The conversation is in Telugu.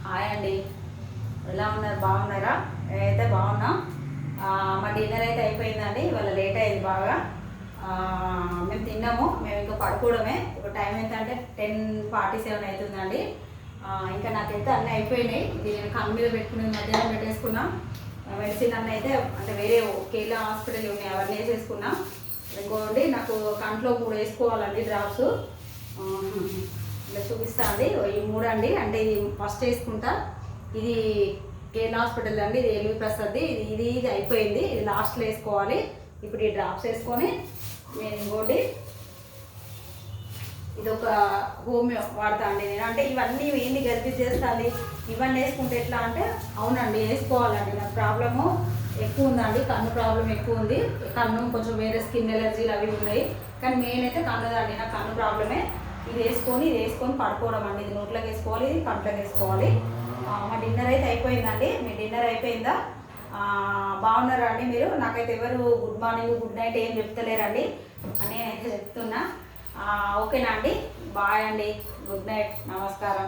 హాయ్ అండి, ఎలా ఉన్నారు? బాగున్నారా? నేనైతే బాగున్నా. మా డిన్నర్ అయితే అయిపోయిందండి. ఇవాళ లేట్ అయింది బాగా. మేము తిన్నాము, మేము ఇంకా పడుకోవడమే. ఇప్పుడు టైం ఎంత అంటే 10:47 అవుతుందండి. ఇంకా నాకైతే అన్నీ అయిపోయినాయి. ఇది నేను కన్ను మీద పెట్టుకుని మధ్యాహ్నం పెట్టేసుకున్నా. మెడిసిన్ అన్నీ అయితే అంటే వేరే కేరళ హాస్పిటల్ ఉన్నాయి, అవన్నీ వేసేసుకున్నా. ఇంకోండి నాకు కంట్లో 3 వేసుకోవాలండి డ్రాప్స్. ఇలా చూపిస్తా అండి. ఈ 3 అండి, అంటే ఇది ఫస్ట్ వేసుకుంటా. ఇది కేరళ హాస్పిటల్ అండి, ఇది ఎల్వి ప్రసాద్ది. ఇది అయిపోయింది, ఇది లాస్ట్లో వేసుకోవాలి. ఇప్పుడు ఈ డ్రాప్స్ వేసుకొని నేను ఇంకోటి ఇది ఒక హోమియో వాడతా అండి నేను. అంటే ఇవన్నీ ఏంది గర్భి చేస్తుంది, ఇవన్నీ వేసుకుంటే ఎట్లా అంటే అవునండి వేసుకోవాలండి. నాకు ప్రాబ్లము ఎక్కువ ఉందండి, కన్ను ప్రాబ్లం ఎక్కువ ఉంది. కన్ను కొంచెం వేరే స్కిన్ ఎలర్జీలు అవి ఉన్నాయి, కానీ మెయిన్ అయితే కన్నుదండి. నాకు కన్ను ప్రాబ్లమే. ఇది వేసుకొని పడుకోవడం అండి. ఇది నోట్లోకి వేసుకోవాలి, ఇది కంట్లోకి వేసుకోవాలి. మా డిన్నర్ అయితే అయిపోయిందండి. మీ డిన్నర్ అయిపోయిందా? బాగున్నారా అండి మీరు? నాకైతే ఎవరు గుడ్ మార్నింగ్ గుడ్ నైట్ ఏం చెప్తలేరండి, నేనైతే చెప్తున్నా. ఓకేనా అండి? బాయ్ అండి, గుడ్ నైట్, నమస్కారం.